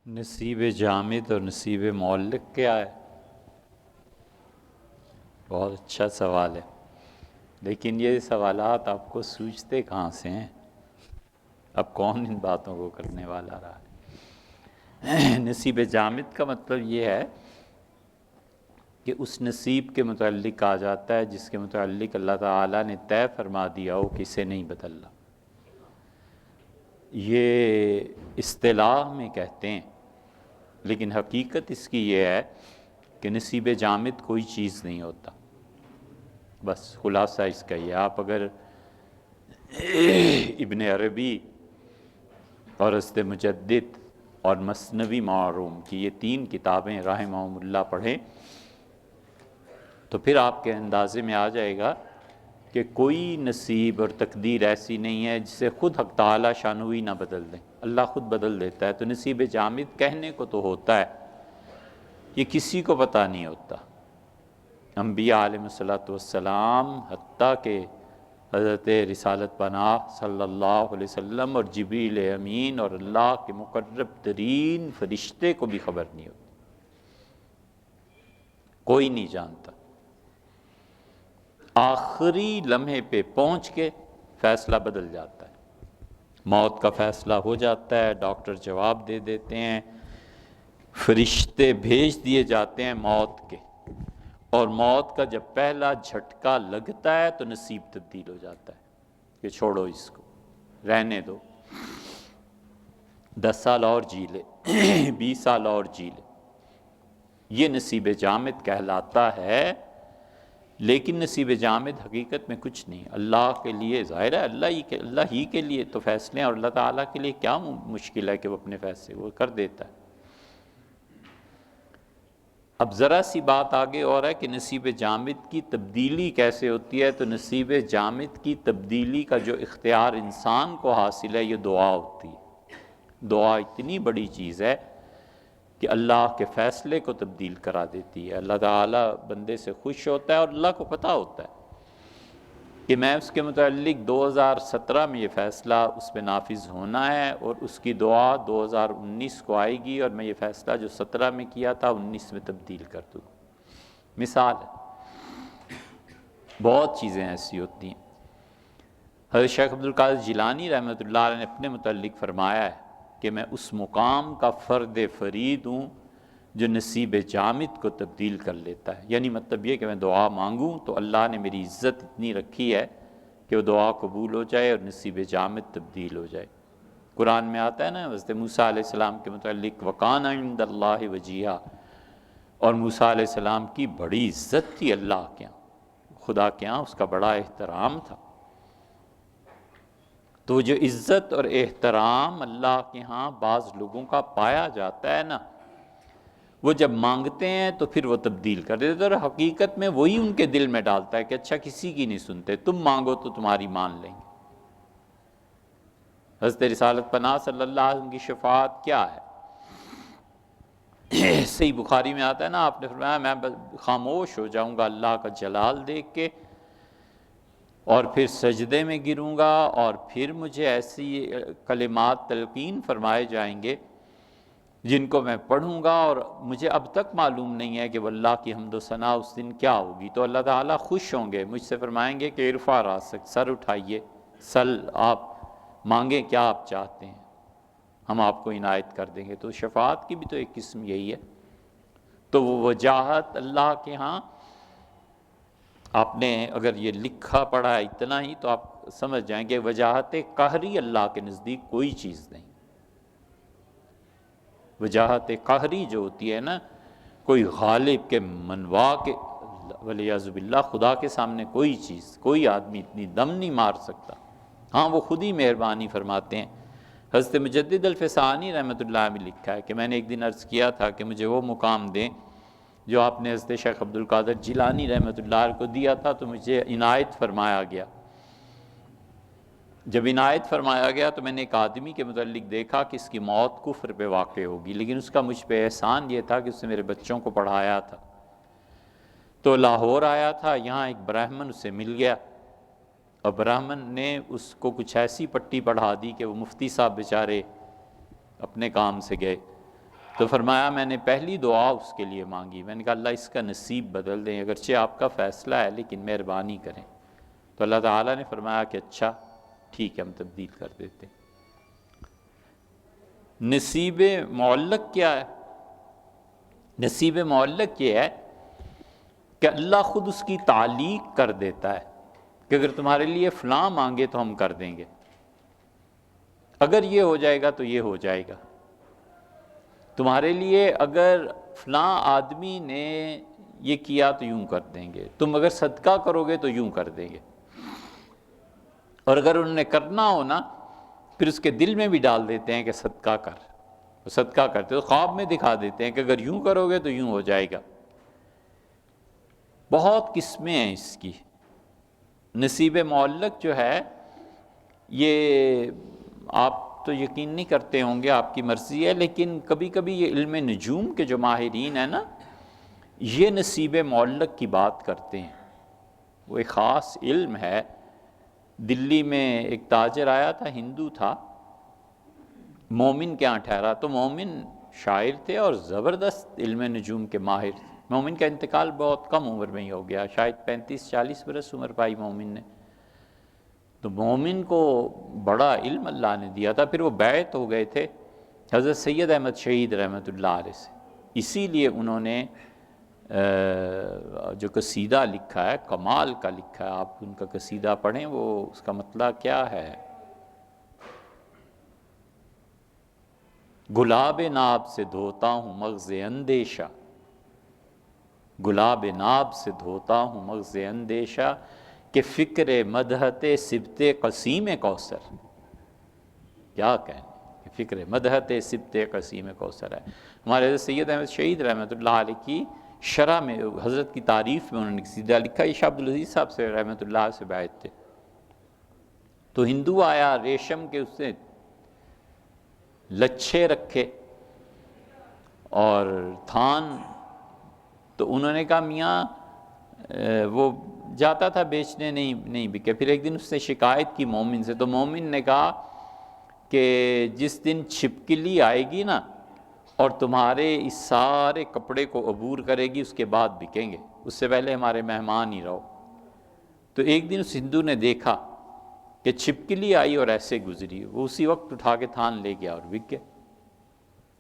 نصیب جامد اور نصیب معلق کیا ہے؟ بہت اچھا سوال ہے، لیکن یہ سوالات آپ کو سوچتے کہاں سے ہیں؟ اب کون ان باتوں کو کرنے والا رہا ہے؟ نصیب جامد کا مطلب یہ ہے کہ اس نصیب کے متعلق آ جاتا ہے جس کے متعلق اللہ تعالیٰ نے طے فرما دیا ہو کہ اسے نہیں بدلنا۔ یہ اصطلاح میں کہتے ہیں، لیکن حقیقت اس کی یہ ہے کہ نصیب جامد کوئی چیز نہیں ہوتا۔ بس خلاصہ اس کا یہ، آپ اگر ابن عربی اور حضرت مجدد اور مثنوی معروم کی یہ 3 کتابیں رحمہم اللہ پڑھیں تو پھر آپ کے اندازے میں آ جائے گا کہ کوئی نصیب اور تقدیر ایسی نہیں ہے جسے خود حق تعالی شانوی نہ بدل دیں۔ اللہ خود بدل دیتا ہے۔ تو نصیب جامد کہنے کو تو ہوتا ہے، یہ کسی کو پتہ نہیں ہوتا۔ انبیاء علیہ السلام حتیٰ کہ حضرت رسالت پناہ صلی اللہ علیہ وسلم اور جبریل امین اور اللہ کے مقرب ترین فرشتے کو بھی خبر نہیں ہوتی، کوئی نہیں جانتا۔ آخری لمحے پہ پہنچ کے فیصلہ بدل جاتا ہے، موت کا فیصلہ ہو جاتا ہے، ڈاکٹر جواب دے دیتے ہیں، فرشتے بھیج دیے جاتے ہیں موت کے، اور موت کا جب پہلا جھٹکا لگتا ہے تو نصیب تبدیل ہو جاتا ہے کہ چھوڑو اس کو، رہنے دو، 10 سال اور جی لے، 20 سال اور جی لے۔ یہ نصیب جامد کہلاتا ہے، لیکن نصیب جامد حقیقت میں کچھ نہیں۔ اللہ کے لیے ظاہر ہے، اللہ ہی کے لیے تو فیصلے ہیں، اور اللہ تعالیٰ کے لیے کیا مشکل ہے کہ وہ اپنے فیصلے وہ کر دیتا ہے۔ اب ذرا سی بات آگے اور ہے کہ نصیب جامد کی تبدیلی کیسے ہوتی ہے۔ تو نصیب جامد کی تبدیلی کا جو اختیار انسان کو حاصل ہے، یہ دعا ہوتی ہے۔ دعا اتنی بڑی چیز ہے کہ اللہ کے فیصلے کو تبدیل کرا دیتی ہے۔ اللہ تعالیٰ بندے سے خوش ہوتا ہے، اور اللہ کو پتہ ہوتا ہے کہ میں اس کے متعلق 2017 میں یہ فیصلہ اس پہ نافذ ہونا ہے، اور اس کی دعا 2019 کو آئے گی، اور میں یہ فیصلہ جو 17 میں کیا تھا 19 میں تبدیل کر دوں۔ مثال ہے، بہت چیزیں ایسی ہوتی ہیں۔ حضرت شیخ عبدالقادر جیلانی رحمۃ اللہ علیہ نے اپنے متعلق فرمایا ہے کہ میں اس مقام کا فرد فرید ہوں جو نصیب جامد کو تبدیل کر لیتا ہے۔ یعنی مطلب یہ کہ میں دعا مانگوں تو اللہ نے میری عزت اتنی رکھی ہے کہ وہ دعا قبول ہو جائے اور نصیب جامد تبدیل ہو جائے۔ قرآن میں آتا ہے نا حضرت موسیٰ علیہ السلام کے متعلق وَقَانَ عِندَ اللَّهِ وَجِيهًا، اور موسیٰ علیہ السلام کی بڑی عزت تھی اللہ کے ہاں، خدا کے ہاں اس کا بڑا احترام تھا۔ تو جو عزت اور احترام اللہ کے ہاں بعض لوگوں کا پایا جاتا ہے نا، وہ جب مانگتے ہیں تو پھر وہ تبدیل کر دیتے ہیں، اور حقیقت میں وہی ان کے دل میں ڈالتا ہے کہ اچھا کسی کی نہیں سنتے، تم مانگو تو تمہاری مان لیں گے۔ حضرت رسالت پناہ صلی اللہ علیہ وسلم کی شفاعت کیا ہے؟ صحیح بخاری میں آتا ہے نا، آپ نے فرمایا میں خاموش ہو جاؤں گا اللہ کا جلال دیکھ کے، اور پھر سجدے میں گروں گا، اور پھر مجھے ایسی کلمات تلقین فرمائے جائیں گے جن کو میں پڑھوں گا، اور مجھے اب تک معلوم نہیں ہے کہ وہ اللہ کی حمد و ثنا اس دن کیا ہوگی۔ تو اللہ تعالیٰ خوش ہوں گے، مجھ سے فرمائیں گے کہ ارفع راسک، سر اٹھائیے، سل، آپ مانگیں کیا آپ چاہتے ہیں، ہم آپ کو عنایت کر دیں گے۔ تو شفاعت کی بھی تو ایک قسم یہی ہے۔ تو وہ وجاہت اللہ کے ہاں، آپ نے اگر یہ لکھا پڑھا ہے اتنا ہی تو آپ سمجھ جائیں گے، وجاہت قہری اللہ کے نزدیک کوئی چیز نہیں۔ وجاہت قہری جو ہوتی ہے نا، کوئی غالب کے منوا کے، والعیاذ باللہ خدا کے سامنے کوئی چیز، کوئی آدمی اتنی دم نہیں مار سکتا۔ ہاں وہ خود ہی مہربانی فرماتے ہیں۔ حضرت مجدد الفسانی رحمۃ اللہ میں لکھا ہے کہ میں نے ایک دن عرض کیا تھا کہ مجھے وہ مقام دیں جو آپ نے حضرت شیخ عبدالقادر جیلانی رحمۃ اللہ علیہ کو دیا تھا، تو مجھے عنایت فرمایا گیا۔ جب عنایت فرمایا گیا تو میں نے ایک آدمی کے متعلق دیکھا کہ اس کی موت کفر پہ واقع ہوگی، لیکن اس کا مجھ پہ احسان یہ تھا کہ اس نے میرے بچوں کو پڑھایا تھا۔ تو لاہور آیا تھا، یہاں ایک برہمن اسے مل گیا، اور برہمن نے اس کو کچھ ایسی پٹی پڑھا دی کہ وہ مفتی صاحب بیچارے اپنے کام سے گئے۔ تو فرمایا میں نے پہلی دعا اس کے لیے مانگی، میں نے کہا اللہ اس کا نصیب بدل دیں، اگرچہ آپ کا فیصلہ ہے لیکن مہربانی کریں۔ تو اللہ تعالیٰ نے فرمایا کہ اچھا ٹھیک ہے، ہم تبدیل کر دیتے ہیں۔ نصیب معلق کیا ہے؟ نصیب معلق یہ ہے کہ اللہ خود اس کی تعلیق کر دیتا ہے کہ اگر تمہارے لیے فلاں مانگے تو ہم کر دیں گے، اگر یہ ہو جائے گا تو یہ ہو جائے گا، تمہارے لیے اگر فلاں آدمی نے یہ کیا تو یوں کر دیں گے، تم اگر صدقہ کرو گے تو یوں کر دیں گے، اور اگر انہوں نے کرنا ہو نا پھر اس کے دل میں بھی ڈال دیتے ہیں کہ صدقہ کر، وہ صدقہ کرتے تو خواب میں دکھا دیتے ہیں کہ اگر یوں کرو گے تو یوں ہو جائے گا۔ بہت قسمیں ہیں اس کی۔ نصیب معلق جو ہے یہ آپ تو یقین نہیں کرتے ہوں گے، آپ کی مرضی ہے، لیکن کبھی کبھی یہ علم نجوم کے جو ماہرین ہیں نا یہ نصیب معلق کی بات کرتے ہیں۔ وہ ایک خاص علم ہے۔ دلی میں ایک تاجر آیا تھا، ہندو تھا، مومن کے ہاں ٹھہرا، تو مومن شاعر تھے اور زبردست علم نجوم کے ماہر تھے۔ مومن کا انتقال بہت کم عمر میں ہی ہو گیا، شاید 35-40 برس عمر پائی مومن نے۔ تو مومن کو بڑا علم اللہ نے دیا تھا، پھر وہ بیعت ہو گئے تھے حضرت سید احمد شہید رحمۃ اللہ علیہ سے، اسی لیے انہوں نے جو قصیدہ لکھا ہے کمال کا لکھا ہے، آپ ان کا قصیدہ پڑھیں، وہ اس کا مطلب کیا ہے؟ گلاب ناب سے دھوتا ہوں مغز اندیشہ، گلاب ناب سے دھوتا ہوں مغز اندیشہ، کہ فکر مدحت سبت قسیم کوثر، کیا کہیں کہ فکر مدحت سبت قسیم کوثر ہے۔ ہمارے حضرت سید احمد شہید رحمۃ اللہ علیہ کی شرح میں حضرت کی تعریف میں انہوں نے قصیدہ لکھا، یہ شاہ عبدالعزیز صاحب سے رحمۃ اللہ سے بیعت تھے۔ تو ہندو آیا، ریشم کے اس نے لچھے رکھے اور تھان، تو انہوں نے کہا میاں وہ جاتا تھا بیچنے، نہیں بکے۔ پھر ایک دن اس نے شکایت کی مومن سے، تو مومن نے کہا کہ جس دن چھپکلی آئے گی نا اور تمہارے اس سارے کپڑے کو عبور کرے گی اس کے بعد بکیں گے، اس سے پہلے ہمارے مہمان ہی رہو۔ تو ایک دن اس ہندو نے دیکھا کہ چھپکلی آئی اور ایسے گزری، وہ اسی وقت اٹھا کے تھان لے گیا اور بک گئے۔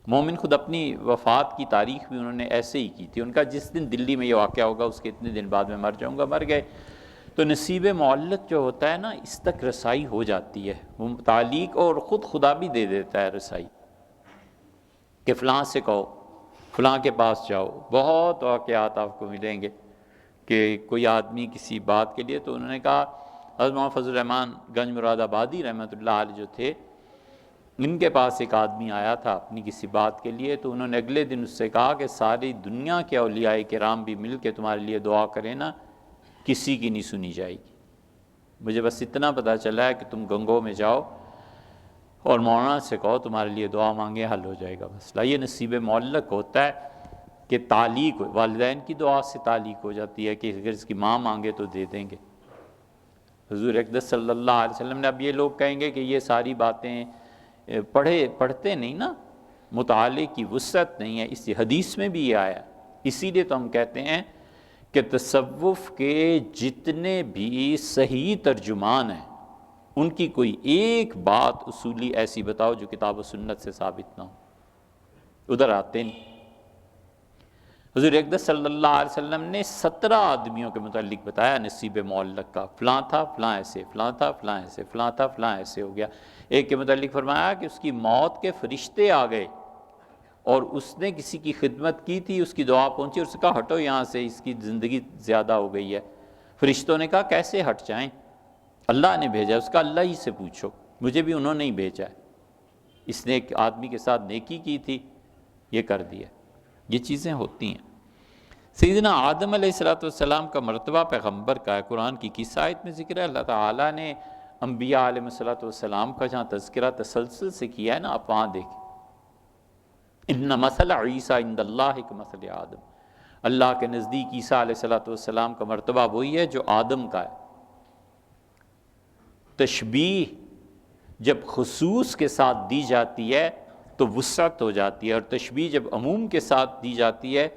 مومن خود اپنی وفات کی تاریخ بھی انہوں نے ایسے ہی کی تھی، ان کا جس دن دلی میں یہ واقعہ ہوگا اس کے اتنے دن بعد میں مر جاؤں گا، مر گئے۔ تو نصیب معلق جو ہوتا ہے نا اس تک رسائی ہو جاتی ہے، وہ تعلیق، اور خود خدا بھی دے دیتا ہے رسائی، کہ فلاں سے کہو، فلاں کے پاس جاؤ۔ بہت واقعات آپ کو ملیں گے کہ کوئی آدمی کسی بات کے لیے، تو انہوں نے کہا حضرت محمد فضل الرحمن گنج مراد آبادی رحمۃ اللہ علیہ جو تھے، ان کے پاس ایک آدمی آیا تھا اپنی کسی بات کے لیے، تو انہوں نے اگلے دن اس سے کہا کہ ساری دنیا کے اولیاء کرام بھی مل کے تمہارے لیے دعا کریں نا، کسی کی نہیں سنی جائے گی، مجھے بس اتنا پتہ چلا ہے کہ تم گنگو میں جاؤ اور مولانا سے کہو تمہارے لیے دعا مانگے، حل ہو جائے گا مسئلہ۔ یہ نصیب معلق ہوتا ہے کہ تعلیق، والدین کی دعا سے تعلیق ہو جاتی ہے کہ اگر اس کی ماں مانگے تو دے دیں گے۔ حضور اقدس صلی اللہ علیہ وسلم نے، اب یہ لوگ کہیں گے کہ یہ ساری باتیں پڑھتے نہیں نا، مطالعے کی وسعت نہیں ہے، اس حدیث میں بھی یہ آیا، اسی لیے تو ہم کہتے ہیں کہ تصوف کے جتنے بھی صحیح ترجمان ہیں ان کی کوئی ایک بات اصولی ایسی بتاؤ جو کتاب و سنت سے ثابت نہ ہو، ادھر آتے نہیں۔ حضور اقدس صلی اللہ علیہ وسلم نے 17 آدمیوں کے متعلق بتایا نصیب معلق کا، فلاں تھا فلاں ایسے، فلاں تھا فلاں ایسے، فلاں تھا فلاں ایسے ہو گیا۔ ایک کے متعلق فرمایا کہ اس کی موت کے فرشتے آ گئے اور اس نے کسی کی خدمت کی تھی، اس کی دعا پہنچی اور اس نے کہا ہٹو یہاں سے، اس کی زندگی زیادہ ہو گئی ہے۔ فرشتوں نے کہا کیسے ہٹ جائیں، اللہ نے بھیجا، اس کا اللہ ہی سے پوچھو، مجھے بھی انہوں نے ہی بھیجا ہے، اس نے ایک آدمی کے ساتھ نیکی کی تھی، یہ کر دیا۔ یہ چیزیں ہوتی ہیں۔ سیدنا آدم علیہ السلام کا مرتبہ پیغمبر کا ہے، قرآن کی کس آیت میں ذکر ہے؟ اللہ تعالیٰ نے انبیاء علیہ السلام کا جہاں تذکرہ تسلسل سے کیا ہے نا، آپ وہاں دیکھیں، ان مثل عیسیٰ عند اللہ کمثل آدم، اللہ کے نزدیک عیسیٰ علیہ السلام کا مرتبہ وہی ہے جو آدم کا ہے۔ تشبیہ جب خصوص کے ساتھ دی جاتی ہے تو وسعت ہو جاتی ہے، اور تشبیہ جب عموم کے ساتھ دی جاتی ہے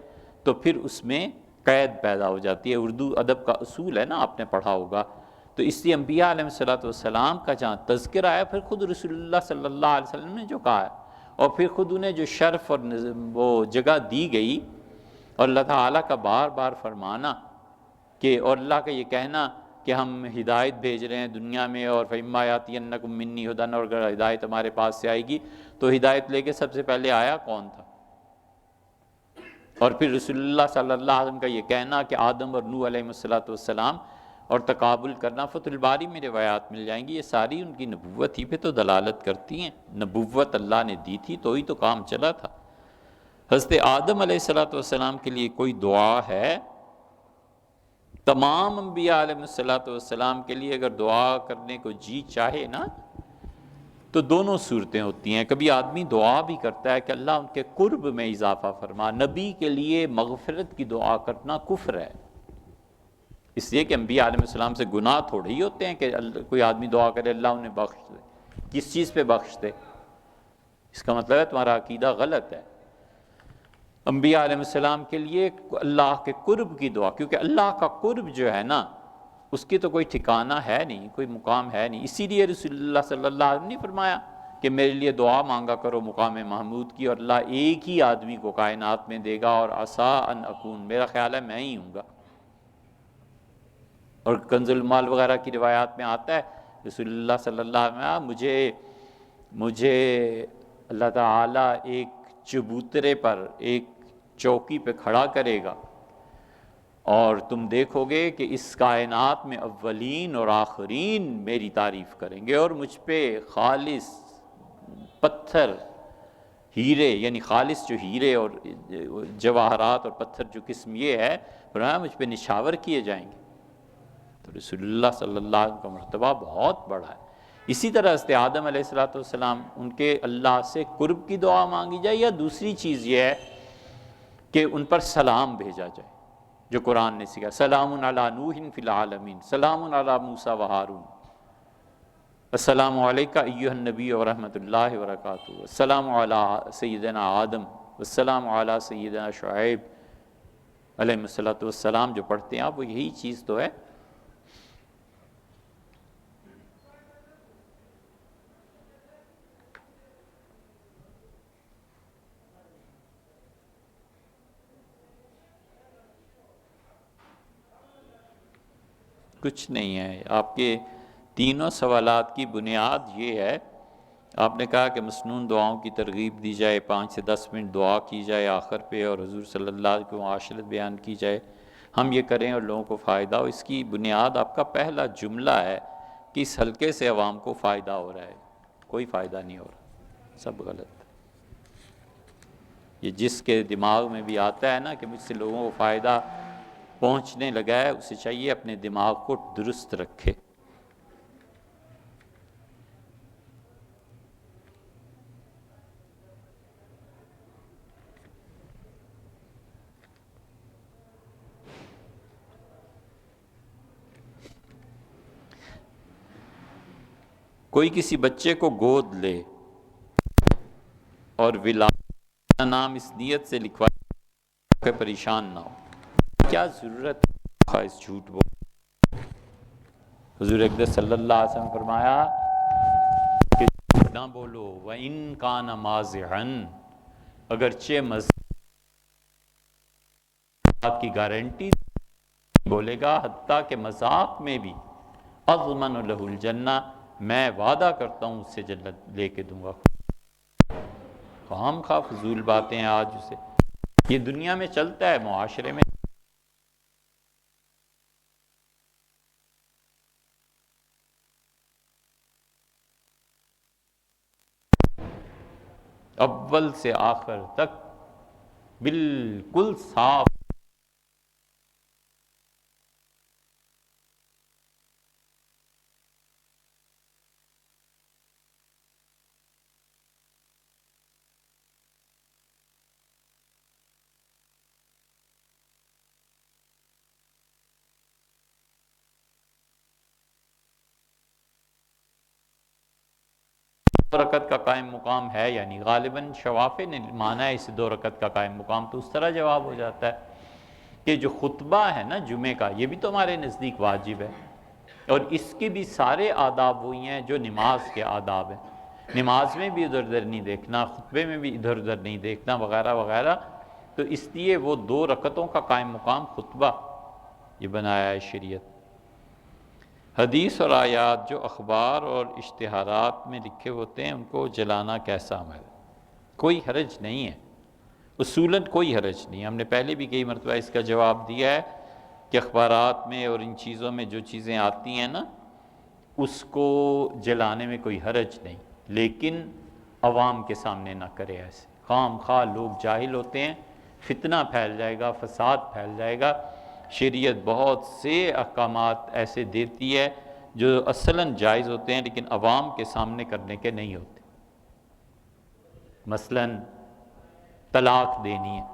تو پھر اس میں قید پیدا ہو جاتی ہے۔ اردو ادب کا اصول ہے نا، آپ نے پڑھا ہوگا۔ تو اس لیے انبیاء علیہ الصلوۃ والسلام کا جہاں تذکرہ ہے، پھر خود رسول اللہ صلی اللہ علیہ وسلم نے جو کہا ہے، اور پھر خود انہیں جو شرف اور وہ جگہ دی گئی، اور اللہ تعالیٰ کا بار بار فرمانا کہ، اور اللہ کا یہ کہنا کہ ہم ہدایت بھیج رہے ہیں دنیا میں، اور فَإِمَّا يَأْتِيَنَّكُم مِّنِّي هُدًى، اور اگر ہدایت ہمارے پاس سے آئے گی تو ہدایت لے کے سب سے پہلے آیا کون تھا؟ اور پھر رسول اللہ صلی اللہ علیہ وسلم کا یہ کہنا کہ آدم اور نوح علیہ السلام اور تقابل کرنا، فتح الباری میں روایات مل جائیں گی، یہ ساری ان کی نبوت ہی پہ تو دلالت کرتی ہیں۔ نبوت اللہ نے دی تھی تو ہی تو کام چلا تھا۔ حضرت آدم علیہ السلام کے لیے کوئی دعا ہے؟ تمام انبیاء علیہ السلام کے لیے اگر دعا کرنے کو جی چاہے نا، تو دونوں صورتیں ہوتی ہیں۔ کبھی آدمی دعا بھی کرتا ہے کہ اللہ ان کے قرب میں اضافہ فرما۔ نبی کے لیے مغفرت کی دعا کرنا کفر ہے، اس لیے کہ انبیاء علیہ السلام سے گناہ تھوڑے ہی ہوتے ہیں کہ کوئی آدمی دعا کرے اللہ انہیں بخش دے۔ کس چیز پہ بخش دے؟ اس کا مطلب ہے تمہارا عقیدہ غلط ہے۔ انبیاء علیہ السلام کے لیے اللہ کے قرب کی دعا، کیونکہ اللہ کا قرب جو ہے نا، اس کی تو کوئی ٹھکانہ ہے نہیں، کوئی مقام ہے نہیں۔ اسی لیے رسول اللہ صلی اللہ علیہ وسلم نے فرمایا کہ میرے لیے دعا مانگا کرو مقام محمود کی، اور اللہ ایک ہی آدمی کو کائنات میں دے گا، اور عسیٰ ان اکون، میرا خیال ہے میں ہی ہوں گا۔ اور کنز المال وغیرہ کی روایات میں آتا ہے رسول اللہ صلی اللہ علیہ وسلم مجھے اللہ تعالیٰ ایک چبوترے پر، ایک چوکی پہ کھڑا کرے گا، اور تم دیکھو گے کہ اس کائنات میں اولین اور آخرین میری تعریف کریں گے، اور مجھ پہ خالص پتھر، ہیرے، یعنی خالص جو ہیرے اور جواہرات اور پتھر جو قسم یہ ہے، فرمایا مجھ پہ نشاور کیے جائیں گے۔ تو رسول اللہ صلی اللہ علیہ وسلم کا مرتبہ بہت بڑا ہے۔ اسی طرح حضرت آدم علیہ السلام ان کے اللہ سے قرب کی دعا مانگی جائے، یا دوسری چیز یہ ہے کہ ان پر سلام بھیجا جائے، جو قرآن نے سکھایا، سلام علی نوح فی العالمین، سلام علی موسیٰ و ہارون، السلام علیکہ ایھا النبی ورحمۃ اللہ وبرکاتہ، السلام علی سیدنا آدم، السلام علی سیدنا شعیب علیہ السلام۔ جو پڑھتے ہیں آپ، وہ یہی چیز تو ہے۔ کچھ نہیں ہے۔ آپ کے تینوں سوالات کی بنیاد یہ ہے، آپ نے کہا کہ مسنون دعاؤں کی ترغیب دی جائے، 5 سے 10 منٹ دعا کی جائے آخر پہ، اور حضور صلی اللہ علیہ وسلم کی معاشرت بیان کی جائے، ہم یہ کریں اور لوگوں کو فائدہ ہو۔ اس کی بنیاد آپ کا پہلا جملہ ہے کہ اس حلقے سے عوام کو فائدہ ہو رہا ہے، کوئی فائدہ نہیں ہو رہا، سب غلط۔ یہ جس کے دماغ میں بھی آتا ہے نا کہ مجھ سے لوگوں کو فائدہ پہنچنے لگا ہے، اسے چاہیے اپنے دماغ کو درست رکھے۔ کوئی کسی بچے کو گود لے اور ولادت کا نام اس نیت سے لکھوائے کہ پریشان نہ ہو، کیا ضرورت ہے اس جھوٹ بول؟ حضور اقدس صلی اللہ علیہ وسلم فرمایا کہ جھوٹ نہ بولو، وَإِن كَانَ مَازِحًا، اگرچہ مذہب کی گارنٹی بولے گا، حتیٰ کہ مذاق میں بھی، اضمن لہ الجنہ، میں وعدہ کرتا ہوں اس سے جنت لے کے دوں گا۔ خام خواہ فضول باتیں ہیں آج اسے، یہ دنیا میں چلتا ہے، معاشرے میں۔ اول سے آخر تک بالکل صاف۔ رکعت کا قائم مقام ہے، یعنی غالباً شوافع نے مانا ہے اسے 2 رکعت کا قائم مقام، تو اس طرح جواب ہو جاتا ہے کہ جو خطبہ ہے نا جمعے کا، یہ بھی تو ہمارے نزدیک واجب ہے، اور اس کے بھی سارے آداب وہی ہیں جو نماز کے آداب ہیں۔ نماز میں بھی ادھر ادھر نہیں دیکھنا، خطبے میں بھی ادھر ادھر نہیں دیکھنا، وغیرہ وغیرہ، تو اس لیے وہ 2 رکعتوں کا قائم مقام خطبہ یہ بنایا ہے شریعت۔ حدیث اور آیات جو اخبار اور اشتہارات میں لکھے ہوتے ہیں ان کو جلانا کیسا عمل ہے؟ کوئی حرج نہیں ہے، اصولاً کوئی حرج نہیں ہے۔ ہم نے پہلے بھی کئی مرتبہ اس کا جواب دیا ہے کہ اخبارات میں اور ان چیزوں میں جو چیزیں آتی ہیں نا اس کو جلانے میں کوئی حرج نہیں، لیکن عوام کے سامنے نہ کرے ایسے، خام خواہ لوگ جاہل ہوتے ہیں، فتنہ پھیل جائے گا، فساد پھیل جائے گا۔ شریعت بہت سے احکامات ایسے دیتی ہے جو اصلاً جائز ہوتے ہیں لیکن عوام کے سامنے کرنے کے نہیں ہوتے۔ مثلاً طلاق دینی ہے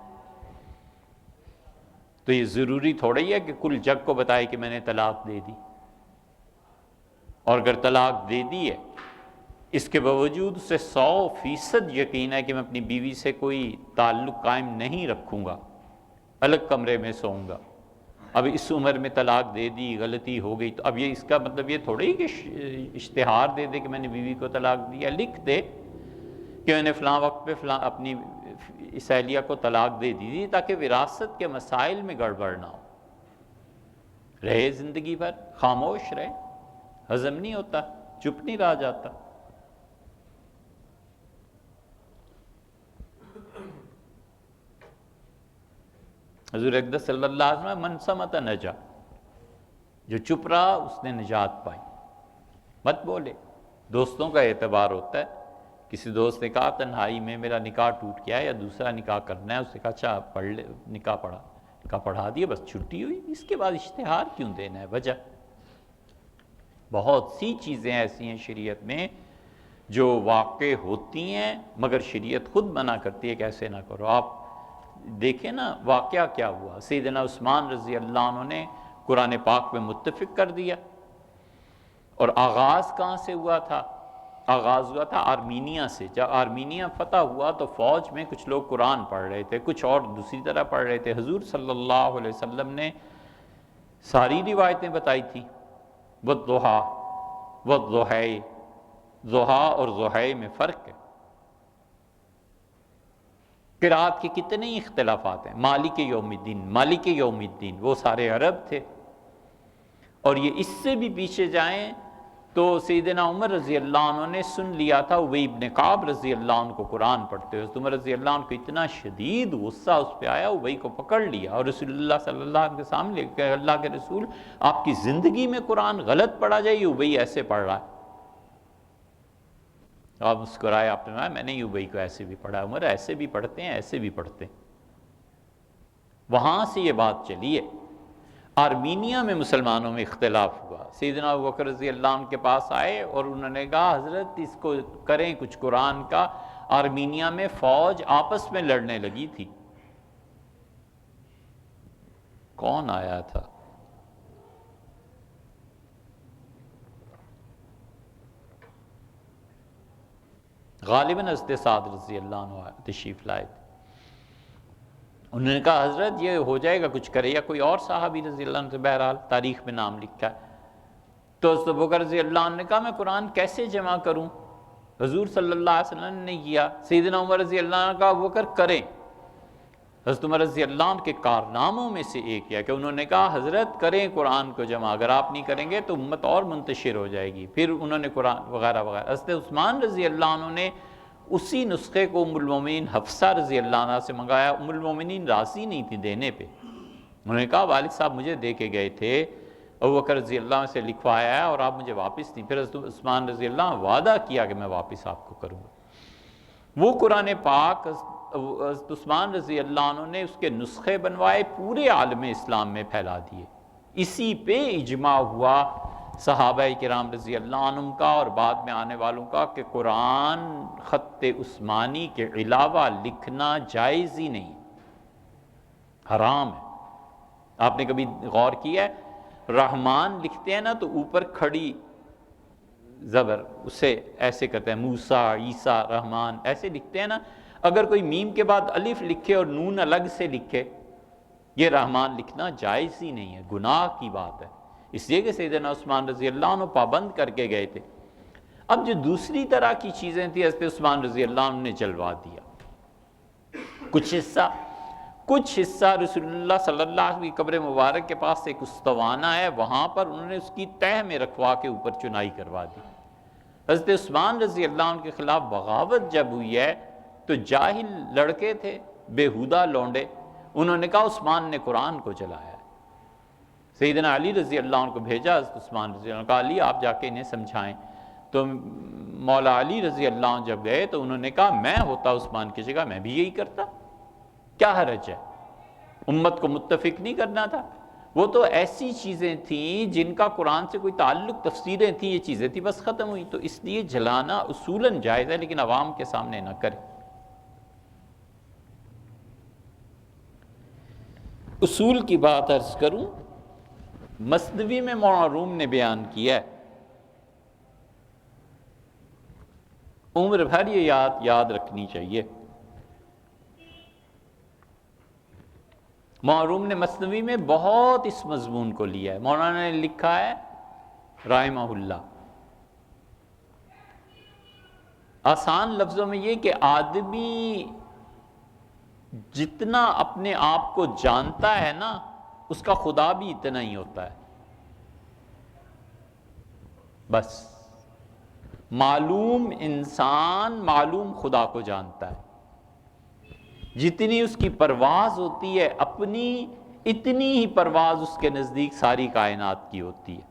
تو یہ ضروری تھوڑا ہی ہے کہ کل جگ کو بتائے کہ میں نے طلاق دے دی، اور اگر طلاق دے دی ہے اس کے باوجود اسے 100% یقین ہے کہ میں اپنی بیوی سے کوئی تعلق قائم نہیں رکھوں گا، الگ کمرے میں سوؤں گا، اب اس عمر میں طلاق دے دی، غلطی ہو گئی، تو اب یہ اس کا مطلب یہ تھوڑا ہی کہ اشتہار دے دے کہ میں نے بیوی کو طلاق دیا، لکھ دے کہ میں نے فلاں وقت پہ فلاں اپنی سہیلیہ کو طلاق دے دی تاکہ وراثت کے مسائل میں گڑبڑ نہ ہو، رہے زندگی بھر خاموش رہے، ہضم نہیں ہوتا، چپ نہیں رہ جاتا۔ حضور اقدس صلی اللہ علیہ وسلم من صمت نجا، جو چپ رہا اس نے نجات پائی۔ مت بولے، دوستوں کا اعتبار ہوتا ہے۔ کسی دوست نے کہا تنہائی میں میرا نکاح ٹوٹ گیا ہے یا دوسرا نکاح کرنا ہے، اس نے کہا اچھا پڑھ لے، نکاح پڑھا دیا، بس چھٹی ہوئی، اس کے بعد اشتہار کیوں دینا ہے؟ وجہ بہت سی چیزیں ایسی ہیں شریعت میں جو واقع ہوتی ہیں مگر شریعت خود منع کرتی ہے کہ ایسے نہ کرو۔ آپ دیکھیں نا واقعہ کیا ہوا، سیدنا عثمان رضی اللہ عنہ نے قرآن پاک میں متفق کر دیا، اور آغاز کہاں سے ہوا تھا؟ آغاز ہوا تھا آرمینیا سے۔ جب آرمینیا فتح ہوا تو فوج میں کچھ لوگ قرآن پڑھ رہے تھے، کچھ اور دوسری طرح پڑھ رہے تھے۔ حضور صلی اللہ علیہ وسلم نے ساری روایتیں بتائی تھیں، والضحیٰ والضحی، ضحیٰ اور ضحی میں فرق ہے، قرات کے کتنے ہی اختلافات ہیں۔ مالک یوم الدین، مالک یوم الدین، وہ سارے عرب تھے۔ اور یہ اس سے بھی پیچھے جائیں تو سیدنا عمر رضی اللہ عنہ نے سن لیا تھا ابی بن کعب رضی اللہ عنہ کو قرآن پڑھتے ہوئے۔ عمر رضی اللہ عنہ کو اتنا شدید غصہ اس پہ آیا، ابی کو پکڑ لیا اور رسول اللہ صلی اللہ علیہ وسلم کے سامنے کہ اللہ کے رسول، آپ کی زندگی میں قرآن غلط پڑھا جائے، یہ ابی ایسے پڑھ رہا ہے۔ آپ مسکرائے، آپ نے کہا میں نے ابی کو ایسے بھی پڑھا، عمر ایسے بھی پڑھتے ہیں، ایسے بھی پڑھتے ہیں۔ وہاں سے یہ بات چلی ہے۔ آرمینیا میں مسلمانوں میں اختلاف ہوا، سیدنا ابوبکر رضی اللہ عنہ کے پاس آئے اور انہوں نے کہا حضرت اس کو کریں کچھ قرآن کا۔ آرمینیا میں فوج آپس میں لڑنے لگی تھی۔ کون آیا تھا؟ غالباً حضرت سعد رضی اللہ عنہ تشریف لائے تھے۔ انہوں نے کہا حضرت یہ ہو جائے گا، کچھ کرے، یا کوئی اور صحابی رضی اللہ عنہ سے، بہرحال تاریخ میں نام لکھا ہے۔ تو حضرت ابوبکر رضی اللہ عنہ نے کہا میں قرآن کیسے جمع کروں؟ حضور صلی اللہ علیہ وسلم نے کیا۔ سیدنا عمر رضی اللہ عنہ نے کہا ابوبکر کریں۔ حضرت عمر رضی اللہ عنہ کے کارناموں میں سے ایک ہے کہ انہوں نے کہا حضرت کریں قرآن کو جمع، اگر آپ نہیں کریں گے تو امت اور منتشر ہو جائے گی۔ پھر انہوں نے قرآن وغیرہ وغیرہ۔ حضرت عثمان رضی اللہ عنہ نے اسی نسخے کو ام المومنین حفصہ رضی اللہ عنہ سے منگایا۔ ام المومنین راضی نہیں تھی دینے پہ، انہوں نے کہا والد صاحب مجھے دے کے گئے تھے، ابوبکر رضی اللہ عنہ سے لکھوایا ہے اور آپ مجھے واپس نہیں۔ پھر حضرت عثمان رضی اللہ عنہ وعدہ کیا کہ میں واپس آپ کو کروں گا۔ وہ قرآن پاک حضرت عثمان رضی اللہ عنہ نے اس کے نسخے بنوائے، پورے عالم اسلام میں پھیلا دیے۔ اسی پہ اجماع ہوا صحابہ کرام رضی اللہ عنہم کا اور بعد میں آنے والوں کا کہ قرآن خط عثمانی کے علاوہ لکھنا جائز ہی نہیں، حرام ہے۔ آپ نے کبھی غور کیا ہے رحمان لکھتے ہیں نا تو اوپر کھڑی زبر، اسے ایسے کرتے ہیں موسیٰ، عیسیٰ، رحمان ایسے لکھتے ہیں نا. اگر کوئی میم کے بعد الف لکھے اور نون الگ سے لکھے، یہ رحمان لکھنا جائز ہی نہیں ہے، گناہ کی بات ہے. اس لیے کہ سیدنا عثمان رضی اللہ عنہ پابند کر کے گئے تھے. اب جو دوسری طرح کی چیزیں تھیں حضرت عثمان رضی اللہ عنہ نے جلوا دیا. کچھ حصہ رسول اللہ صلی اللہ علیہ وسلم کی قبر مبارک کے پاس ایک استوانہ ہے، وہاں پر انہوں نے اس کی تہ میں رکھوا کے اوپر چنائی کروا دی. حضرت عثمان رضی اللہ عنہ کے خلاف بغاوت جب ہوئی ہے تو جاہل لڑکے تھے، بیہودہ لونڈے، انہوں نے کہا عثمان نے قرآن کو جلایا ہے. سیدنا علی رضی اللہ عنہ کو بھیجا، حضرت عثمان رضی اللہ عنہ کہا علی آپ جا کے انہیں سمجھائیں. تو مولا علی رضی اللہ عنہ جب گئے تو انہوں نے کہا میں ہوتا عثمان کی جگہ میں بھی یہی کرتا، کیا حرج ہے، امت کو متفق نہیں کرنا تھا. وہ تو ایسی چیزیں تھیں جن کا قرآن سے کوئی تعلق، تفسیریں تھیں، یہ چیزیں تھیں، بس ختم ہوئی. تو اس لیے جلانا اصولاً جائز ہے لیکن عوام کے سامنے نہ کرے. اصول کی بات عرض کروں، مثنوی میں مولانا روم نے بیان کیا ہے، عمر بھر یہ یاد رکھنی چاہیے. مولانا روم نے مثنوی میں بہت اس مضمون کو لیا ہے. مولانا نے لکھا ہے رحمہ اللہ، آسان لفظوں میں یہ کہ آدمی جتنا اپنے آپ کو جانتا ہے نا، اس کا خدا بھی اتنا ہی ہوتا ہے. بس معلوم انسان معلوم خدا کو جانتا ہے. جتنی اس کی پرواز ہوتی ہے اپنی، اتنی ہی پرواز اس کے نزدیک ساری کائنات کی ہوتی ہے.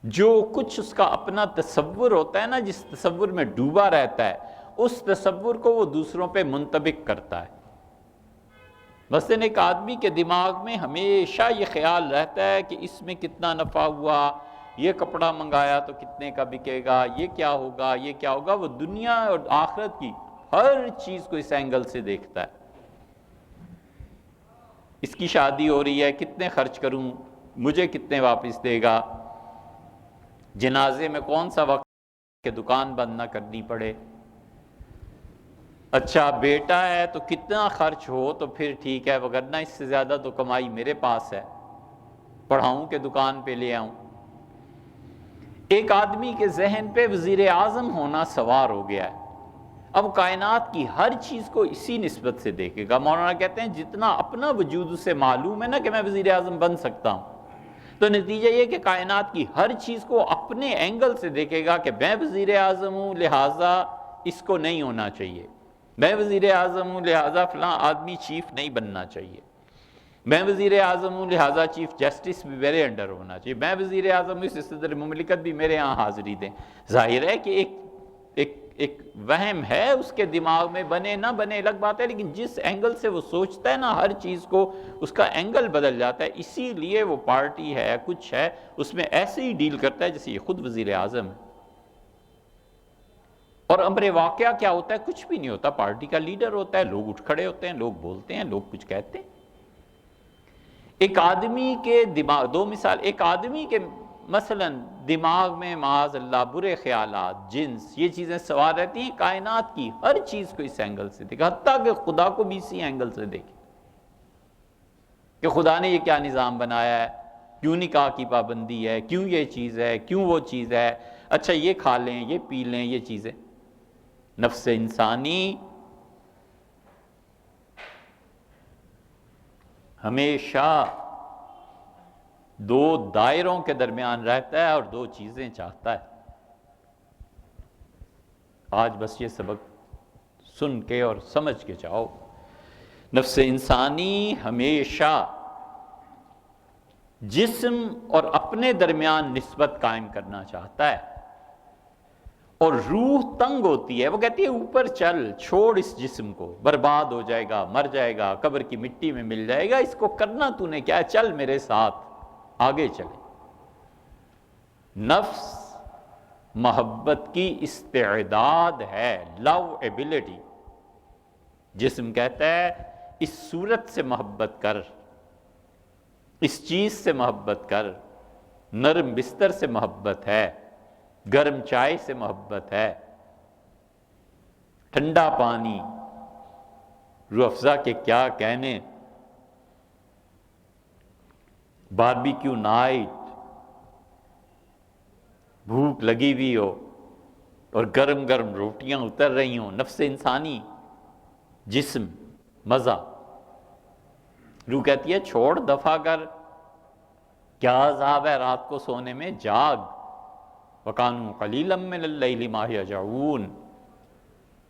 جو کچھ اس کا اپنا تصور ہوتا ہے نا، جس تصور میں ڈوبا رہتا ہے، اس تصور کو وہ دوسروں پہ منطبق کرتا ہے. مثلاً ایک آدمی کے دماغ میں ہمیشہ یہ خیال رہتا ہے کہ اس میں کتنا نفع ہوا، یہ کپڑا منگایا تو کتنے کا بکے گا، یہ کیا ہوگا، یہ کیا ہوگا. وہ دنیا اور آخرت کی ہر چیز کو اس اینگل سے دیکھتا ہے. اس کی شادی ہو رہی ہے، کتنے خرچ کروں، مجھے کتنے واپس دے گا، جنازے میں کون سا وقت کہ دکان بند نہ کرنی پڑے. اچھا بیٹا ہے تو کتنا خرچ ہو تو پھر ٹھیک ہے، وگرنہ اس سے زیادہ تو کمائی میرے پاس ہے، پڑھاؤں کہ دکان پہ لے آؤں. ایک آدمی کے ذہن پہ وزیر اعظم ہونا سوار ہو گیا ہے، اب کائنات کی ہر چیز کو اسی نسبت سے دیکھے گا. مولانا کہتے ہیں جتنا اپنا وجود اسے معلوم ہے نا کہ میں وزیر اعظم بن سکتا ہوں، تو نتیجہ یہ کہ کائنات کی ہر چیز کو اپنے اینگل سے دیکھے گا کہ میں وزیر اعظم ہوں لہٰذا اس کو نہیں ہونا چاہیے، میں وزیر اعظم ہوں لہٰذا فلاں آدمی چیف نہیں بننا چاہیے، میں وزیر اعظم ہوں لہٰذا چیف جسٹس بھی میرے انڈر ہونا چاہیے، میں وزیر اعظم ہوں اس صدر مملکت بھی میرے ہاں حاضری دیں. ظاہر ہے کہ ایک وہم ہے اس کے دماغ میں، بنے نہ بنے الگ بات ہے، لیکن جس اینگل سے وہ سوچتا ہے نا ہر چیز کو، اس کا اینگل بدل جاتا ہے. اسی لیے وہ پارٹی ہے، کچھ ہے، اس میں ایسے ہی ڈیل کرتا ہے جیسے یہ خود وزیر اعظم ہے. اور امر واقعہ کیا ہوتا ہے؟ کچھ بھی نہیں ہوتا. پارٹی کا لیڈر ہوتا ہے، لوگ اٹھ کھڑے ہوتے ہیں، لوگ بولتے ہیں، لوگ کچھ کہتے ہیں. ایک آدمی کے دماغ، دو مثال، ایک آدمی کے مثلا دماغ میں معاذ اللہ برے خیالات، جنس، یہ چیزیں سوار رہتی ہیں، کائنات کی ہر چیز کو اس اینگل سے دیکھے، حتیٰ کہ خدا کو بھی اسی اینگل سے دیکھے کہ خدا نے یہ کیا نظام بنایا ہے، کیوں نکاح کی پابندی ہے، کیوں یہ چیز ہے، کیوں وہ چیز ہے، اچھا یہ کھا لیں، یہ پی لیں، یہ چیزیں. نفس انسانی ہمیشہ دو دائروں کے درمیان رہتا ہے اور دو چیزیں چاہتا ہے. آج بس یہ سبق سن کے اور سمجھ کے جاؤ. نفس انسانی ہمیشہ جسم اور اپنے درمیان نسبت قائم کرنا چاہتا ہے، اور روح تنگ ہوتی ہے، وہ کہتی ہے اوپر چل، چھوڑ اس جسم کو، برباد ہو جائے گا، مر جائے گا، قبر کی مٹی میں مل جائے گا، اس کو کرنا تو نے کیا ہے، چل میرے ساتھ آگے چلے. نفس محبت کی استعداد ہے، لو ایبلٹی. جسم کہتا ہے اس صورت سے محبت کر، اس چیز سے محبت کر، نرم بستر سے محبت ہے، گرم چائے سے محبت ہے، ٹھنڈا پانی، روح افزا کے کیا کہنے، باربیکیو نائٹ، بھوک لگی ہوئی ہو اور گرم گرم روٹیاں اتر رہی ہوں، نفس انسانی، جسم، مزہ. روح کہتی ہے چھوڑ، دفع کر، کیا عذاب ہے رات کو سونے میں، جاگ. وَكَانُوا قَلِيلًا مِّنَ اللَّيْلِ مَا يَهْجَعُونَ،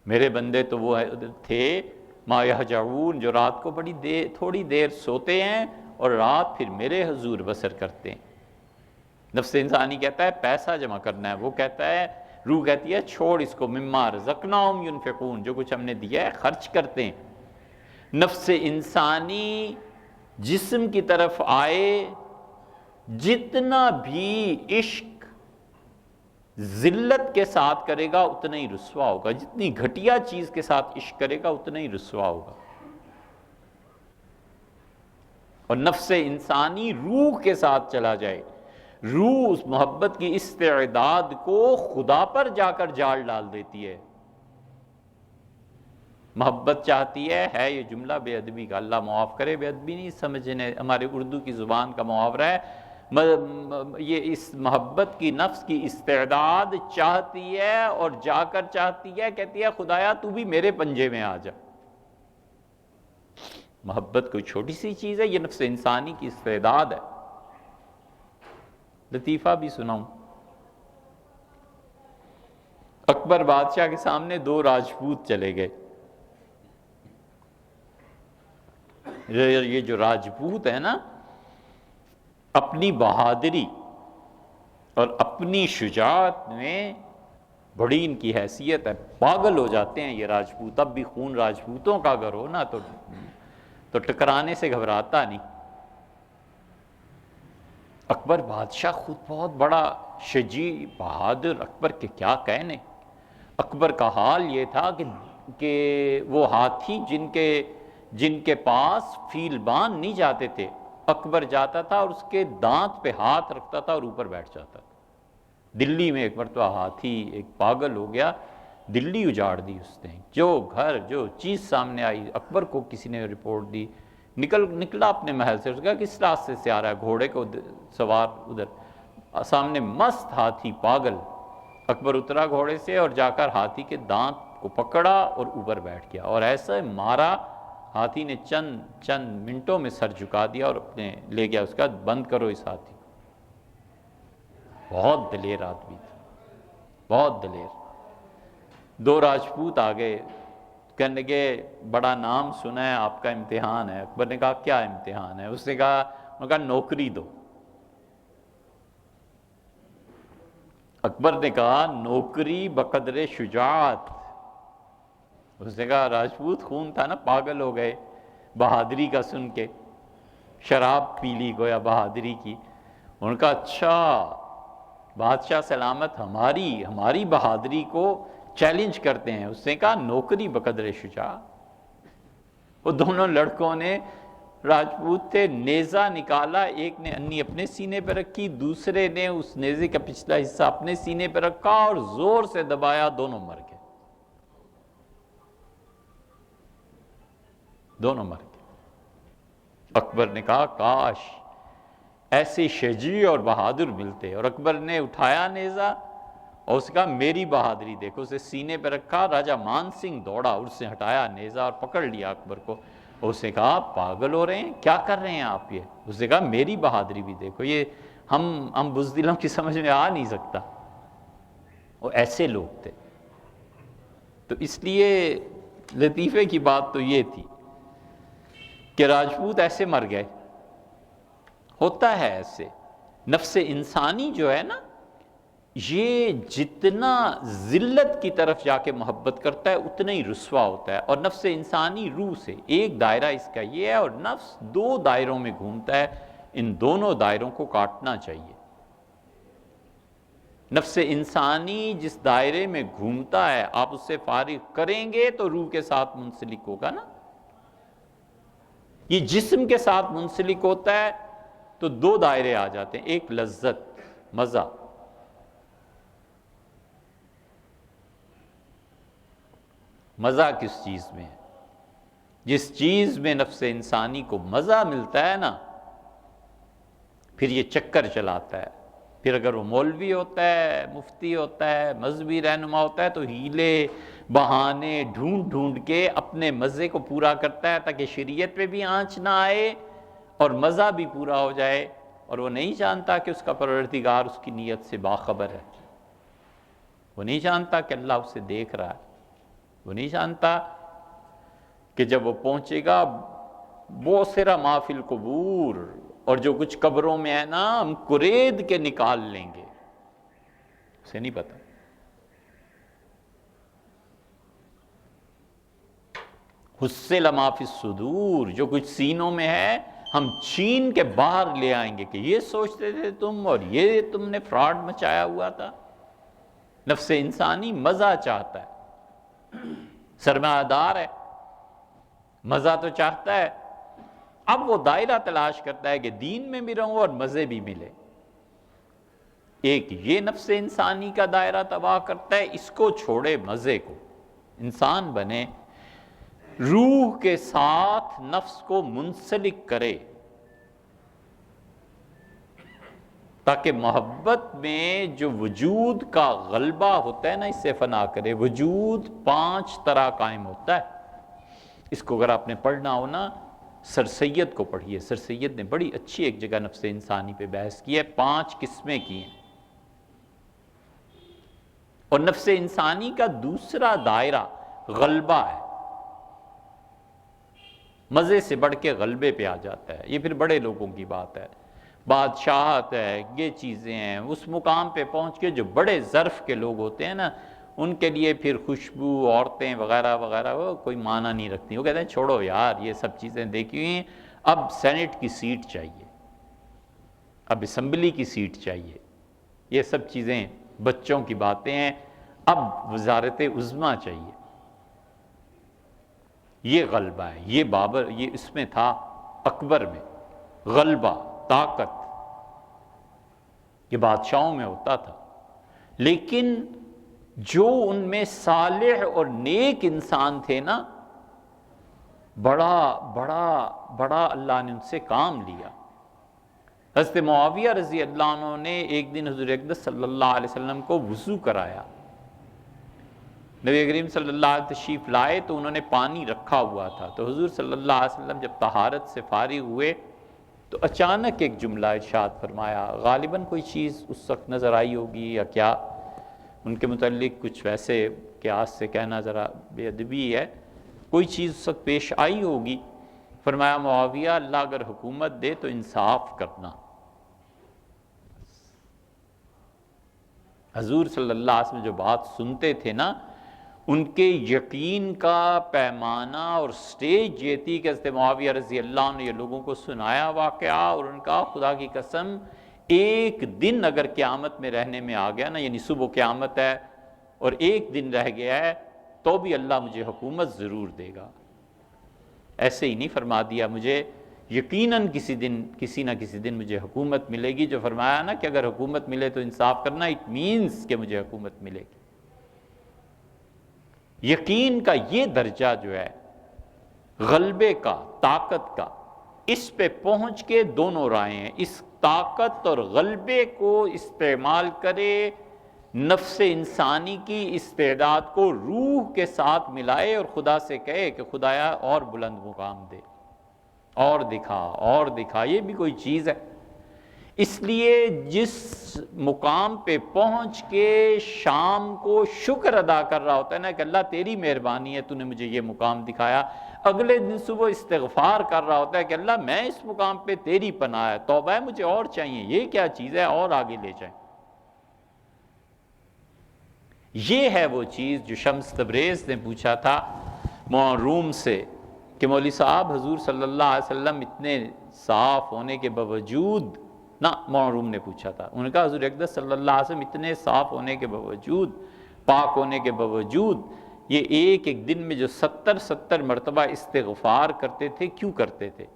میرے بندے تو وہ تھے ما یہجعون، جو رات کو بڑی دیر، تھوڑی دیر سوتے ہیں اور رات پھر میرے حضور بسر کرتے ہیں. نفس انسانی کہتا ہے پیسہ جمع کرنا ہے، وہ کہتا ہے، روح کہتی ہے چھوڑ اس کو، مما رزقناہم ینفقون، جو کچھ ہم نے دیا ہے خرچ کرتے ہیں. نفس انسانی جسم کی طرف آئے، جتنا بھی عشق ذلت کے ساتھ کرے گا اتنا ہی رسوا ہوگا، جتنی گھٹیا چیز کے ساتھ عشق کرے گا اتنا ہی رسوا ہوگا. اور نفس انسانی روح کے ساتھ چلا جائے، روح اس محبت کی استعداد کو خدا پر جا کر جال ڈال دیتی ہے. محبت چاہتی ہے یہ جملہ بے ادبی کا، اللہ معاف کرے، بے ادبی نہیں سمجھنے، ہمارے اردو کی زبان کا محاورہ ہے. یہ اس محبت کی نفس کی استعداد چاہتی ہے اور جا کر چاہتی ہے، کہتی ہے خدایا تو بھی میرے پنجے میں آ جا. محبت کوئی چھوٹی سی چیز ہے، یہ نفس انسانی کی استعداد ہے. لطیفہ بھی سناؤں. اکبر بادشاہ کے سامنے دو راجپوت چلے گئے. یہ جو راجپوت ہے نا، اپنی بہادری اور اپنی شجاعت میں بڑی ان کی حیثیت ہے، پاگل ہو جاتے ہیں یہ راجپوت. اب بھی خون راجپوتوں کا اگر ہو نا تو ٹکرانے سے گھبراتا نہیں. اکبر بادشاہ خود بہت بڑا شجاع بہادر، اکبر کے کیا کہنے. اکبر کا حال یہ تھا کہ وہ ہاتھی جن کے پاس فیل بان نہیں جاتے تھے، اکبر جاتا تھا اور اس کے دانت پہ ہاتھ رکھتا تھا اور اوپر بیٹھ جاتا تھا. دلی میں ایک مرتبہ ہاتھی ایک پاگل ہو گیا، دلی اجاڑ دی اس نے، جو گھر جو چیز سامنے آئی. اکبر کو کسی نے رپورٹ دی، نکلا اپنے محل سے، اس کہا کس راستے سے آ رہا ہے، گھوڑے کو سوار ادھر، سامنے مست ہاتھی پاگل. اکبر اترا گھوڑے سے اور جا کر ہاتھی کے دانت کو پکڑا اور اوپر بیٹھ گیا اور ایسا مارا، ہاتھی نے چند منٹوں میں سر جھکا دیا اور اپنے لے گیا. اس کا بند کرو اس ہاتھی. بہت دلیر آدمی تھا، بہت دلیر. دو راجپوت آ گئے، کہنے لگے بڑا نام سنا ہے آپ کا، امتحان ہے. اکبر نے کہا کیا امتحان ہے؟ اس نے کہا نوکری دو. اکبر نے کہا نوکری بقدر شجاعت. اس نے کہا راجپوت خون تھا نا، پاگل ہو گئے بہادری کا سن کے، شراب پی لی گویا بہادری کی. ان کا اچھا بادشاہ سلامت ہماری بہادری کو چیلنج کرتے ہیں. اس نے کہا نوکری بقدر شجاعت. وہ دونوں لڑکوں نے، راجپوت تھے، نیزہ نکالا، ایک نے انی اپنے سینے پہ رکھی، دوسرے نے اس نیزے کا پچھلا حصہ اپنے سینے پہ رکھا اور زور سے دبایا، دونوں مر گئے. دونوں مر گئے. اکبر نے کہا کاش ایسے شجاع اور بہادر ملتے. اور اکبر نے اٹھایا نیزہ اور اس کا میری بہادری دیکھو، اسے سینے پہ رکھا. راجہ مان سنگھ دوڑا، اس نے ہٹایا نیزہ اور پکڑ لیا اکبر کو. اور اس نے کہا پاگل ہو رہے ہیں، کیا کر رہے ہیں آپ یہ؟ اس نے کہا میری بہادری بھی دیکھو. یہ ہم بزدلوں کی سمجھ میں آ نہیں سکتا. وہ ایسے لوگ تھے. تو اس لیے لطیفے کی بات تو یہ تھی کہ راجپوت ایسے مر گئے. ہوتا ہے ایسے. نفس انسانی جو ہے نا، یہ جتنا ذلت کی طرف جا کے محبت کرتا ہے اتنا ہی رسوا ہوتا ہے. اور نفس انسانی روح سے ایک دائرہ اس کا یہ ہے، اور نفس دو دائروں میں گھومتا ہے. ان دونوں دائروں کو کاٹنا چاہیے. نفس انسانی جس دائرے میں گھومتا ہے آپ اس سے فارغ کریں گے تو روح کے ساتھ منسلک ہوگا نا. یہ جسم کے ساتھ منسلک ہوتا ہے تو دو دائرے آ جاتے ہیں. ایک لذت، مزہ، مزہ کس چیز میں ہے؟ جس چیز میں نفس انسانی کو مزہ ملتا ہے نا، پھر یہ چکر چلاتا ہے۔ پھر اگر وہ مولوی ہوتا ہے، مفتی ہوتا ہے، مذہبی رہنما ہوتا ہے، تو ہیلے بہانے ڈھونڈ ڈھونڈ کے اپنے مزے کو پورا کرتا ہے تاکہ شریعت پہ بھی آنچ نہ آئے اور مزہ بھی پورا ہو جائے، اور وہ نہیں جانتا کہ اس کا پروردگار اس کی نیت سے باخبر ہے، وہ نہیں جانتا کہ اللہ اسے دیکھ رہا ہے، وہ نہیں جانتا کہ جب وہ پہنچے گا بوسرا ما فی القبور، اور جو کچھ قبروں میں ہے نا ہم کرید کے نکال لیں گے، اسے نہیں پتا۔ حصل ما فی الصدور، جو کچھ سینوں میں ہے ہم چھین کے باہر لے آئیں گے کہ یہ سوچتے تھے تم، اور یہ تم نے فراڈ مچایا ہوا تھا۔ نفس انسانی مزہ چاہتا ہے، سرمایہ دار ہے، مزہ تو چاہتا ہے، اب وہ دائرہ تلاش کرتا ہے کہ دین میں بھی رہوں اور مزے بھی ملے۔ ایک یہ نفس انسانی کا دائرہ تباہ کرتا ہے، اس کو چھوڑے مزے کو، انسان بنے، روح کے ساتھ نفس کو منسلک کرے تاکہ محبت میں جو وجود کا غلبہ ہوتا ہے نا اس سے فنا کرے۔ وجود 5 طرح قائم ہوتا ہے، اس کو اگر آپ نے پڑھنا ہو نا سر سید کو پڑھیے، سر سید نے بڑی اچھی ایک جگہ نفس انسانی پہ بحث کی ہے، 5 قسمیں کی ہیں۔ اور نفس انسانی کا دوسرا دائرہ غلبہ ہے، مزے سے بڑھ کے غلبے پہ آ جاتا ہے، یہ پھر بڑے لوگوں کی بات ہے، بادشاہت ہے، یہ چیزیں ہیں، اس مقام پہ پہنچ کے جو بڑے ظرف کے لوگ ہوتے ہیں نا ان کے لیے پھر خوشبو، عورتیں وغیرہ وغیرہ وہ کوئی معنی نہیں رکھتی، وہ کہتے ہیں چھوڑو یار یہ سب چیزیں دیکھی ہوئی ہیں، اب سینٹ کی سیٹ چاہیے، اب اسمبلی کی سیٹ چاہیے، یہ سب چیزیں بچوں کی باتیں ہیں، اب وزارت عظمیٰ چاہیے۔ یہ غلبہ ہے، یہ بابر، یہ اس میں تھا اکبر میں، غلبہ، طاقت، یہ بادشاہوں میں ہوتا تھا۔ لیکن جو ان میں صالح اور نیک انسان تھے نا، بڑا اللہ نے ان سے کام لیا۔ حضرت معاویہ رضی اللہ عنہ نے ایک دن حضور اقدس صلی اللہ علیہ وسلم کو وضو کرایا، نبی کریم صلی اللہ علیہ وسلم تشریف لائے تو انہوں نے پانی رکھا ہوا تھا، تو حضور صلی اللہ علیہ وسلم جب طہارت سے فارغ ہوئے تو اچانک ایک جملہ ارشاد فرمایا، غالباً کوئی چیز اس وقت نظر آئی ہوگی یا کیا، ان کے متعلق کچھ ویسے قیاس سے کہنا ذرا بے ادبی ہے، کوئی چیز اس وقت پیش آئی ہوگی، فرمایا معاویہ اللہ اگر حکومت دے تو انصاف کرنا۔ حضور صلی اللہ علیہ وسلم جو بات سنتے تھے نا ان کے یقین کا پیمانہ اور سٹیج یہ تھی کہ حضرت معاویہ رضی اللہ عنہ نے یہ لوگوں کو سنایا واقعہ، اور ان کا خدا کی قسم ایک دن اگر قیامت میں رہنے میں آ گیا نا، یعنی صبح قیامت ہے اور ایک دن رہ گیا ہے تو بھی اللہ مجھے حکومت ضرور دے گا۔ ایسے ہی نہیں فرما دیا مجھے یقیناً کسی نہ کسی دن مجھے حکومت ملے گی، جو فرمایا نا کہ اگر حکومت ملے تو انصاف کرنا، اٹ مینز کہ مجھے حکومت ملے گی۔ یقین کا یہ درجہ جو ہے غلبے کا، طاقت کا، اس پہ پہنچ کے دونوں راہیں ہیں، اس طاقت اور غلبے کو استعمال کرے، نفس انسانی کی استعداد کو روح کے ساتھ ملائے اور خدا سے کہے کہ خدایا اور بلند مقام دے، اور دکھا، یہ بھی کوئی چیز ہے۔ اس لیے جس مقام پہ پہنچ کے شام کو شکر ادا کر رہا ہوتا ہے نا کہ اللہ تیری مہربانی ہے تو نے مجھے یہ مقام دکھایا، اگلے دن صبح استغفار کر رہا ہوتا ہے کہ اللہ میں اس مقام پہ تیری پناہ ہے، توبہ ہے مجھے اور چاہیے، یہ کیا چیز ہے اور آگے لے جائیں۔ یہ ہے وہ چیز جو شمس تبریز نے پوچھا تھا روم سے کہ مولوی صاحب حضور صلی اللہ علیہ وسلم اتنے صاف ہونے کے باوجود، نہ معروم نے پوچھا تھا، انہوں نے کہا حضور اقدس صلی اللہ علیہ وسلم اتنے صاف ہونے کے باوجود، پاک ہونے کے باوجود، یہ ایک دن میں جو 70 مرتبہ استغفار کرتے تھے، کیوں کرتے تھے؟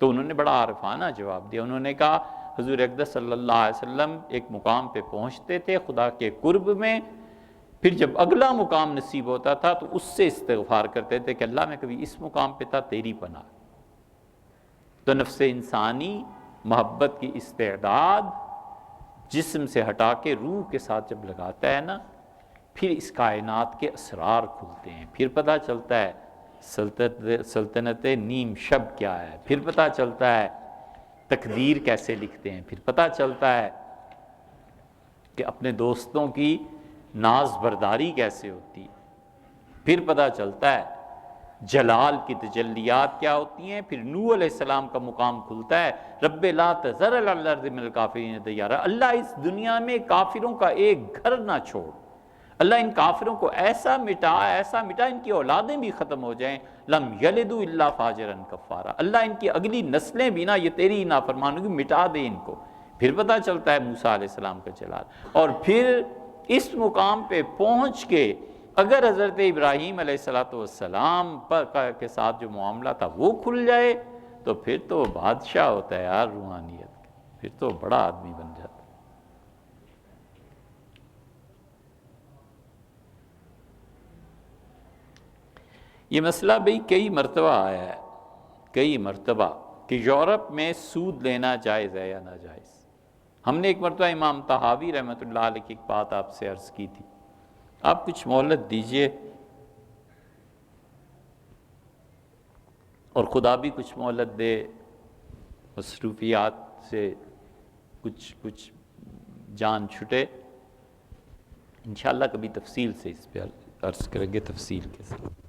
تو انہوں نے بڑا عارفانہ جواب دیا، انہوں نے کہا حضور اقدس صلی اللہ علیہ وسلم ایک مقام پہ پہنچتے تھے خدا کے قرب میں، پھر جب اگلا مقام نصیب ہوتا تھا تو اس سے استغفار کرتے تھے کہ اللہ میں کبھی اس مقام پہ تھا، تیری پناہ۔ تو نفس انسانی محبت کی استعداد جسم سے ہٹا کے روح کے ساتھ جب لگاتا ہے نا، پھر اس کائنات کے اسرار کھلتے ہیں، پھر پتہ چلتا ہے سلطنت نیم شب کیا ہے، پھر پتہ چلتا ہے تقدیر کیسے لکھتے ہیں، پھر پتہ چلتا ہے کہ اپنے دوستوں کی ناز برداری کیسے ہوتی ہے، پھر پتہ چلتا ہے جلال کی تجلیات کیا ہوتی ہیں، پھر نوح علیہ السلام کا مقام کھلتا ہے، رب لا تذر علی الارض من الکافرین دیارا، اللہ اس دنیا میں کافروں کا ایک گھر نہ چھوڑ، اللہ ان کافروں کو ایسا مٹا ان کی اولادیں بھی ختم ہو جائیں، لم یلدوا الا فاجرا کفارا، اللہ ان کی اگلی نسلیں بھی نا یہ تیری نافرمانوں کی مٹا دے ان کو۔ پھر پتہ چلتا ہے موسیٰ علیہ السلام کا جلال، اور پھر اس مقام پہ پہنچ کے اگر حضرت ابراہیم علیہ السلام کے ساتھ جو معاملہ تھا وہ کھل جائے تو پھر تو بادشاہ ہوتا ہے یار روحانیت، پھر تو بڑا آدمی بن جاتا ہے۔ یہ مسئلہ بھئی کئی مرتبہ آیا ہے، کئی مرتبہ، کہ یورپ میں سود لینا جائز ہے یا ناجائز۔ ہم نے ایک مرتبہ امام طحاوی رحمۃ اللہ علیہ کی ایک بات آپ سے عرض کی تھی، آپ کچھ مہلت دیجئے اور خدا بھی کچھ مہلت دے، مصروفیات سے کچھ جان چھٹے، انشاءاللہ کبھی تفصیل سے اس پہ عرض کریں گے تفصیل کے ساتھ۔